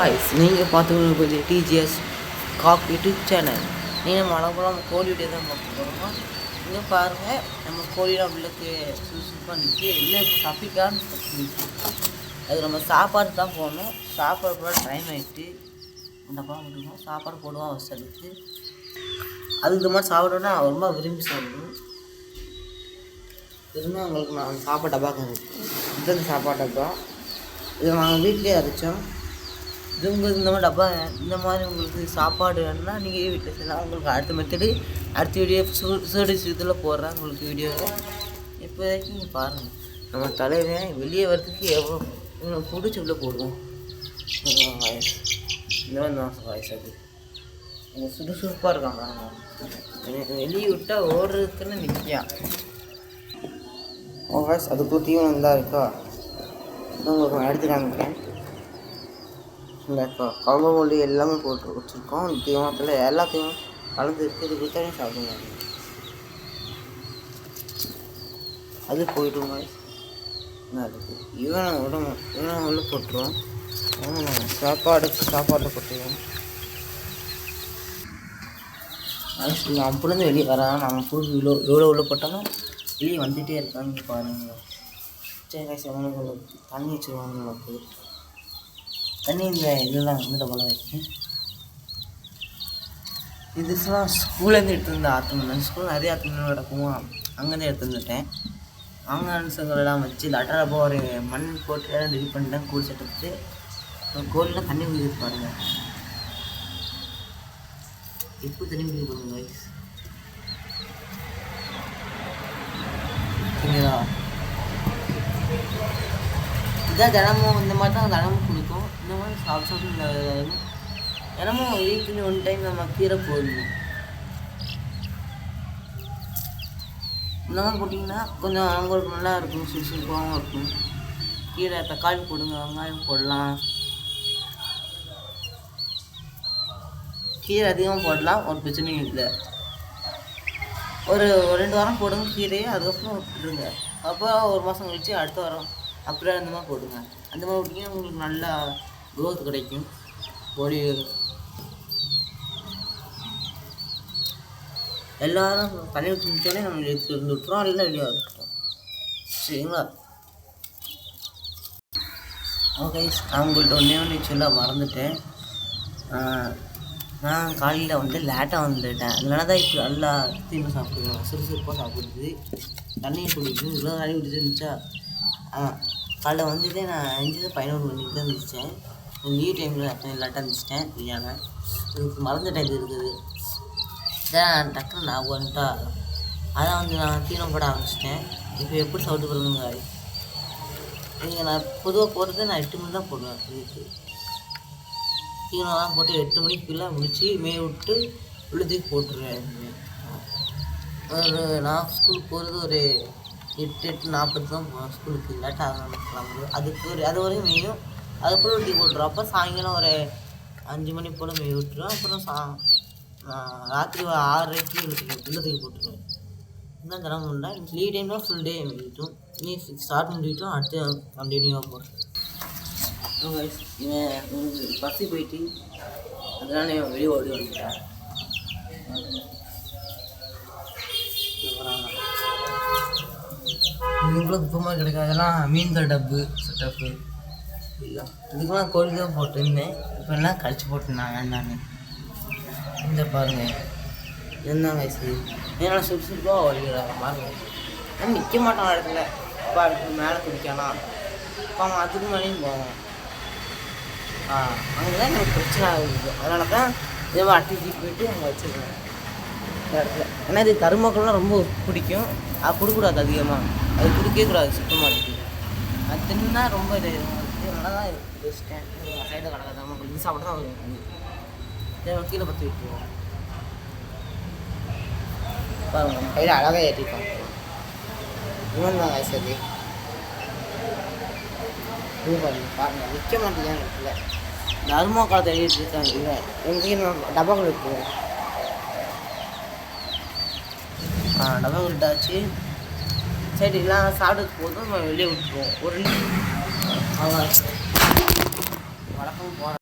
நீங்கள் பார்த்துக்கொண்டு டிஜிஎஸ் காக் YouTube channel. நீங்கள் மலப்புறம் கோழி வீடியோ தான் பார்க்க போகிறோம். இங்கே பாருங்கள், நம்ம கோழிலாம் உள்ளுக்கு சுறுசுறுப்பாக நிற்கி இல்லை இப்போ தப்பிக்கான்னு அது நம்ம சாப்பாடு தான் போடணும். சாப்பாடு போட டைம் ஆகிட்டு இந்த பழம் விட்டுருக்கோம். சாப்பாடு போடுவோம் அவசரத்துக்கு. அதுக்கு இந்த மாதிரி சாப்பிடணுன்னா ரொம்ப விரும்பி சாப்பிடுவோம். திரும்ப உங்களுக்கு நான் சாப்பாடு டப்பாக்க இந்த சாப்பாடு டப்பா இதை நாங்கள் வீட்லேயே அரைச்சோம். இது உங்களுக்கு இந்த மாதிரி டப்பா இந்த மாதிரி உங்களுக்கு சாப்பாடு வேணுன்னா நீங்கள் வீட்டில் செய்யலாம். உங்களுக்கு அடுத்த மெத்தடு அடுத்த வீடியோ சர்டிஸ் இதில் போடுறேன் உங்களுக்கு வீடியோவை. இப்போதைக்கு நீங்கள் பாருங்கள், நம்ம தலைவன் வெளியே வரதுக்கு எவ்வளோ பிடிச்சி உள்ளே போடுவோம். வயசு இந்த மாதிரி வயசு அது கொஞ்சம் சுறுசுறுப்பாக இருக்கான் பாருங்க. வெளியே விட்டால் ஓடுறதுக்குன்னு நிற்கியான் வயசு. அதுக்கு தீவனம் தான் இருக்கா உங்களுக்கு நான் எடுத்து காமிக்கிறேன். இந்த குழம்பு மொழி எல்லாமே போட்டு வச்சுருக்கோம். தீவனத்தில் எல்லாத்தையும் கலந்து இருக்குது. இது கொடுத்தாலே சாப்பிடுங்க. அது போய்டுங்க. என்ன இருக்குது இவனை உடம்பு இவனை உள்ள போட்டுருவோம். சாப்பாடு போட்டுருவோம். அப்படிலேருந்து வெளியே வரான். நம்ம புது எவ்வளோ உள்ள போட்டாலும் வெளியே வந்துகிட்டே இருக்காங்க பாருங்கள். சரி தண்ணி வச்சுருவாங்க. நமக்கு தண்ணி இந்த இதெல்லாம் இந்த போல வச்சு இதுலாம் ஸ்கூல்லேருந்து எடுத்து வந்து ஆற்றுனேன். ஸ்கூல் நிறைய ஆற்றுனு நடக்குமோ அங்கேருந்து எடுத்து வந்துட்டேன். ஆங்கான்ஸுங்களெல்லாம் வச்சு லட்டரப்போ ஒரு மண் போட்டு எல்லாம் ரெடி பண்ணிட்டேன். கூழ் சட்டத்து கோழிலாம் தண்ணி குடிக்க பாருங்க. இப்போ தண்ணி குடிக்க போடுங்க வயசு சரிங்களா. இதான் தினமும் இந்த மாதிரி தான் தினமும் கொடுக்கும். இந்த மாதிரி சாப்பிட்டு தினமும் வீக்லி 1 டைம் நம்ம கீரை போடணும். இந்த மாதிரி போட்டிங்கன்னா கொஞ்சம் அவங்களுக்கு நல்லா இருக்கும், சுறுசுறுப்பாகவும் இருக்கும். கீரை தக்காளி போடுங்க, வெங்காயம் போடலாம். கீரை அதிகமாக போடலாம், ஒரு பிரச்சனையும் இல்லை. ஒரு 2 வாரம் போடுங்க கீரையை, அதுக்கப்புறம் விட்டுருங்க. அப்புறம் 1 மாதம் கழிச்சு அடுத்த வாரம் அப்புறம் அந்த மாதிரி போடுங்க. அந்த மாதிரி விட்டிங்கன்னா உங்களுக்கு நல்லா க்ரோத் கிடைக்கும். கோழி எல்லோரும் தண்ணி விட்டு முடிச்சோடனே நம்ம எடுத்து இருந்து விட்டுறோம். இல்லை வெளியாக இருக்கட்டும் சரிங்களா. ஓகே, நான் உங்கள்கிட்ட ஒன்றே சொல்ல மறந்துட்டேன். நான் காலையில் வந்து லேட்டாக வந்துட்டேன். அதனால தான் இப்போ நல்லா தீமை சாப்பிடுவேன். சுறுசுறுப்பாக சாப்பிடுது, தண்ணியை குடிக்குது, இவ்வளோ தண்ணி குடிச்சு இருந்துச்சா. காலைல வந்துட்டு நான் 11 மணிக்கு தான் இருந்துச்சேன். லீவ் டைமில் லேட்டாக இருந்துச்சிட்டேன். தெரியாம எனக்கு மறந்துட்டேன் இது இருக்குது. இதான் டக்குன்னு நான் வந்துட்டா அதான் வந்து நான் தீவனம் போட ஆரம்பிச்சிட்டேன். இப்போ எப்படி சாப்பிட்டு போடுங்க. நீங்கள் நான் பொதுவாக போடுறது நான் 8 மணி தான் போடுவேன். இதுக்கு தீவனம்லாம் போட்டு 8 மணிக்குள்ளே முடித்து மேய விட்டு உள்ளதுக்கு போட்டுருவேன். நான் ஸ்கூலுக்கு போகிறது ஒரு 8:40 தான் போவேன் ஸ்கூலுக்கு. லேட்டாக கிளம்புது. அது வரையும் மேயும். அதுக்குள்ளே டீ போட்டுருவோம். அப்போ சாயங்காலம் ஒரு 5 மணி போல் மேய விட்டுருவேன். அப்புறம் ராத்திரி 6:30க்கு உள்ளதுக்கு போட்டுருவேன். இதுதான் தினமும் உண்டா. லீவ் டைம்லாம் ஃபுல் டே மேய்விட்டோம். நீ ஸ்டார்ட் பண்ணிவிட்டோம். அடுத்து கண்டினியூவாக போகிறேன். இவன் உங்களுக்கு பசி போயிட்டு அதனால இவன் வெளியே ஓடி வந்துட்டான். இவங்களும் குப்பமாக கிடைக்காதெல்லாம் மீன்கள் டப்பு டப்பு இதுக்கெல்லாம் கோழி தான் போட்டுருந்தேன். இப்போ எல்லாம் கழிச்சு போட்டுருந்தேன் வேண்டான்னு. இந்த பாருங்கள் இருந்தாங்க வயசு ஏன்னா சுறுசுறுப்பாக ஓடிக்கிறாங்க பாருங்கள். ஆனால் நிற்க மாட்டான் இடத்துல. அப்பா அடுத்து மேலே குடிக்கலாம். அப்போ அவன் அதுக்கு மேலேயும் போவான். அங்கே தான் எனக்கு பிரச்சனை ஆகுது. அதனால தான் இதே அட்டிச்சு போயிட்டு அங்கே வச்சுருக்கேன் இந்த இடத்துல. ஏன்னா இது கருமக்கள்லாம் ரொம்ப பிடிக்கும். அது கொடுக்கூடாது அதிகமாக. அது குடிக்கவே கூடாது சுத்தமாக இருக்குது. அது தின்னா ரொம்ப இது நல்லா தான் வச்சுட்டேன். சைடில் கிடக்காதாம இது சாப்பிட்டு தான் வரும். கீழே பற்றி விட்டுருவோம். பாருங்கள் கையில் அழகாக ஏற்றிருக்காங்க. இன்னும் தான் வயசு இது பாருங்கள் நிற்க மாட்டேங்கான் இடத்துல. இந்த அருமா காலத்தை எழுதிட்டு இருக்காங்க. இல்லை எங்கேயும் டப்பாக்கள் இருக்குது. டப்பாக்கள் விட்டாச்சு. சரி எல்லாம் சாப்பிட்டு போதும் நம்ம வெளியே விட்டுருவோம். ஒரு அவன் வழக்கம் போகிறான்.